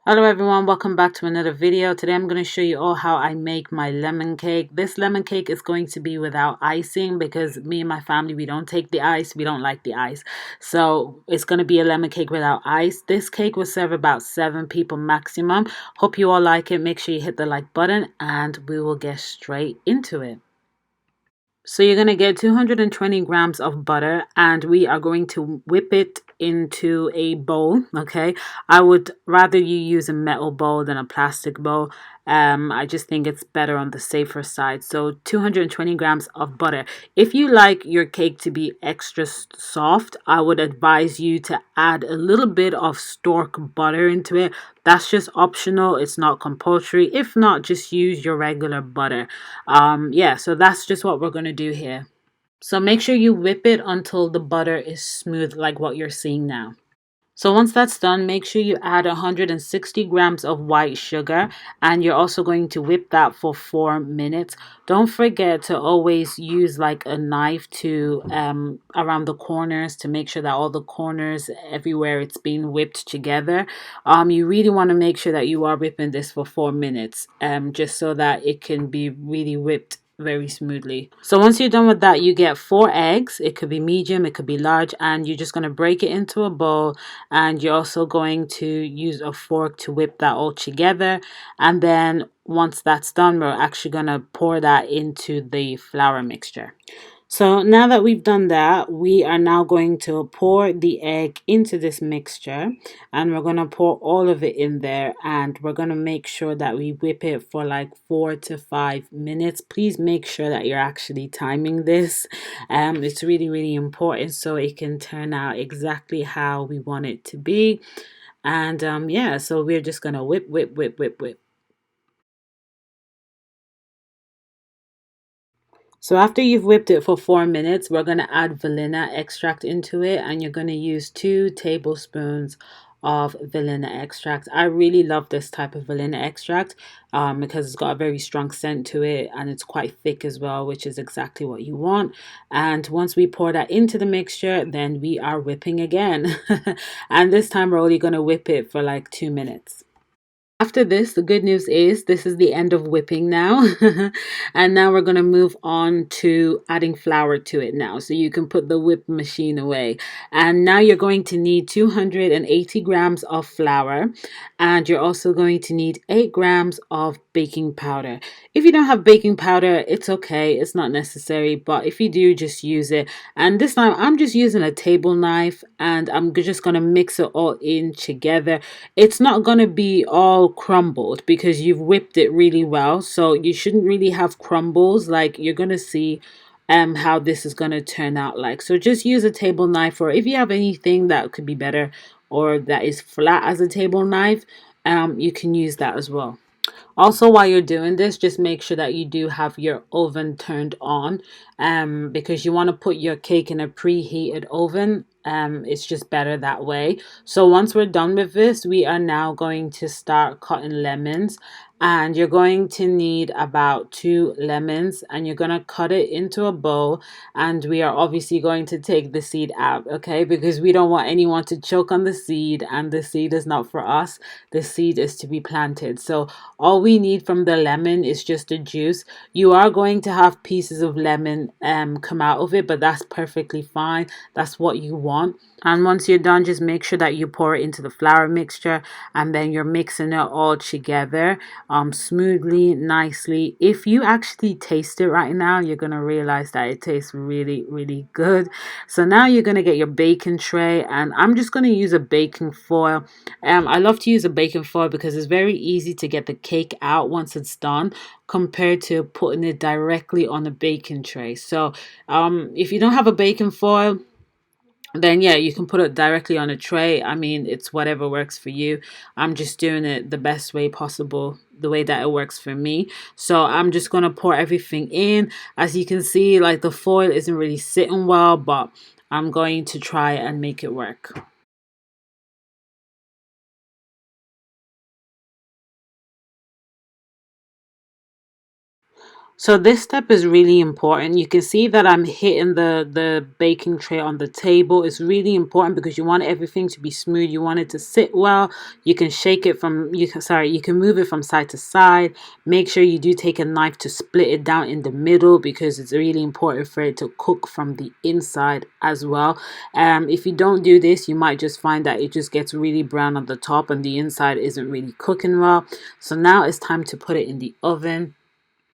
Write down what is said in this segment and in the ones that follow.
Hello everyone, welcome back to another video. Today I'm going to show you all how I make my lemon cake. This lemon cake is going to be without icing because me and my family, we don't take the ice. We don't like the ice. So it's going to be a lemon cake without ice. This cake will serve about 7 people maximum. Hope you all like it. Make sure you hit the like button and we will get straight into it. So you're going to get 220 grams of butter and we are going to whip it into a bowl, okay? I would rather you use a metal bowl than a plastic bowl. I just think it's better on the safer side. So 220 grams of butter. If you like your cake to be extra soft, I would advise you to add a little bit of stork butter into it. That's just optional. It's not compulsory. If not, just use your regular butter. Yeah, so that's just what we're going to do here. So make sure you whip it until the butter is smooth like what you're seeing now. So once that's done, make sure you add 160 grams of white sugar and you're also going to whip that for 4 minutes. Don't forget to always use like a knife to around the corners to make sure that all the corners everywhere it's being whipped together. You really want to make sure that you are whipping this for 4 minutes just so that it can be really whipped very smoothly. So once you're done with that, you get 4 eggs. It could be medium, it could be large, and you're just going to break it into a bowl, and you're also going to use a fork to whip that all together. And then once that's done, we're actually going to pour that into the flour mixture. So now that we've done that, we are now going to pour the egg into this mixture and we're going to pour all of it in there and we're going to make sure that we whip it for like 4 to 5 minutes. Please make sure that you're actually timing this. It's really important so it can turn out exactly how we want it to be. And yeah, so we're just going to whip. So after you've whipped it for 4 minutes, we're going to add vanilla extract into it and you're going to use 2 tablespoons of vanilla extract. I really love this type of vanilla extract because it's got a very strong scent to it and it's quite thick as well, which is exactly what you want. And once we pour that into the mixture, then we are whipping again. And this time we're only going to whip it for like 2 minutes. After this, the good news is this is the end of whipping now. And now we're going to move on to adding flour to it now. So you can put the whip machine away. And now you're going to need 280 grams of flour. And you're also going to need 8 grams of baking powder. If you don't have baking powder, it's okay. It's not necessary. But if you do, just use it. And this time I'm just using a table knife and I'm just going to mix it all in together. It's not going to be all crumbled because you've whipped it really well, so you shouldn't really have crumbles. Like you're gonna see how this is gonna turn out like. So just use a table knife, or if you have anything that could be better or that is flat as a table knife, you can use that as well. Also, while you're doing this, just make sure that you do have your oven turned on because you want to put your cake in a preheated oven. It's just better that way. So once we're done with this, we are now going to start cutting lemons. And you're going to need about 2 lemons and you're going to cut it into a bowl. And we are obviously going to take the seed out, okay? Because we don't want anyone to choke on the seed and the seed is not for us. The seed is to be planted. So all we need from the lemon is just the juice. You are going to have pieces of lemon come out of it, but that's perfectly fine. That's what you want. And once you're done, just make sure that you pour it into the flour mixture and then you're mixing it all together smoothly, nicely. If you actually taste it right now, you're going to realize that it tastes really good. So now you're going to get your baking tray and I'm just going to use a baking foil. I love to use a baking foil because it's very easy to get the cake out once it's done compared to putting it directly on a baking tray. So if you don't have a baking foil, then yeah, you can put it directly on a tray. I mean, it's whatever works for you. I'm just doing it the best way possible, the way that it works for me. So I'm just going to pour everything in. As you can see, like the foil isn't really sitting well, but I'm going to try and make it work. So this step is really important. You can see that I'm hitting the baking tray on the table. It's really important because you want everything to be smooth. You want it to sit well. You can shake it from you can move it from side to side. Make sure you do take a knife to split it down in the middle because it's really important for it to cook from the inside as well. If you don't do this, you might just find that it just gets really brown on the top and the inside isn't really cooking well. So now it's time to put it in the oven.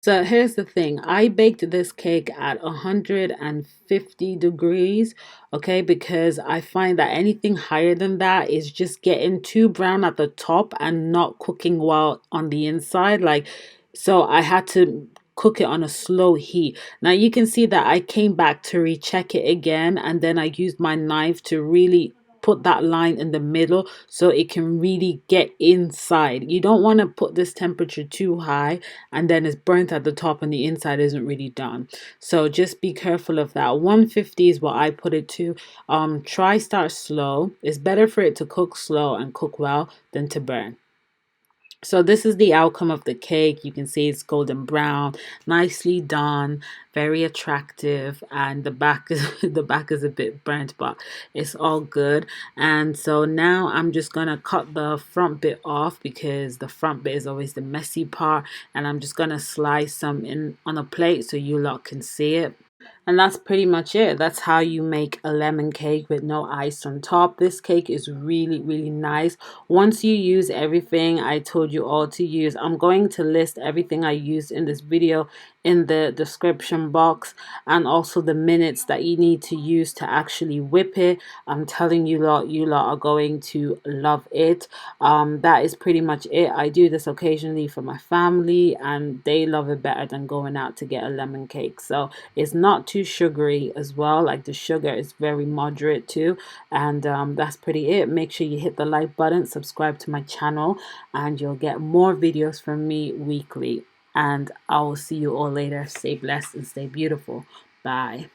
So here's the thing. I baked this cake at 150 degrees, okay, because I find that anything higher than that is just getting too brown at the top and not cooking well on the inside. So I had to cook it on a slow heat. Now you can see that I came back to recheck it again, and then I used my knife to really put that line in the middle so it can really get inside. You don't want to put this temperature too high and then it's burnt at the top and the inside isn't really done. So just be careful of that. 150 is what I put it to. Try start slow. It's better for it to cook slow and cook well than to burn. So this is the outcome of the cake. You can see it's golden brown, nicely done, very attractive, and the back is the back is a bit burnt, but it's all good. And so now I'm just gonna cut the front bit off because the front bit is always the messy part, and I'm just gonna slice some in on a plate so you lot can see it. And that's pretty much it. That's how you make a lemon cake with no ice on top. This cake is really, really nice. Once you use everything I told you all to use, I'm going to list everything I used in this video in the description box, and also the minutes that you need to use to actually whip it. I'm telling you lot are going to love it. That is pretty much it. I do this occasionally for my family and they love it better than going out to get a lemon cake. So it's not too sugary as well. Like the sugar is very moderate too. And that's pretty it. Make sure you hit the like button, subscribe to my channel, and you'll get more videos from me weekly. And I will see you all later. Stay blessed and stay beautiful. Bye.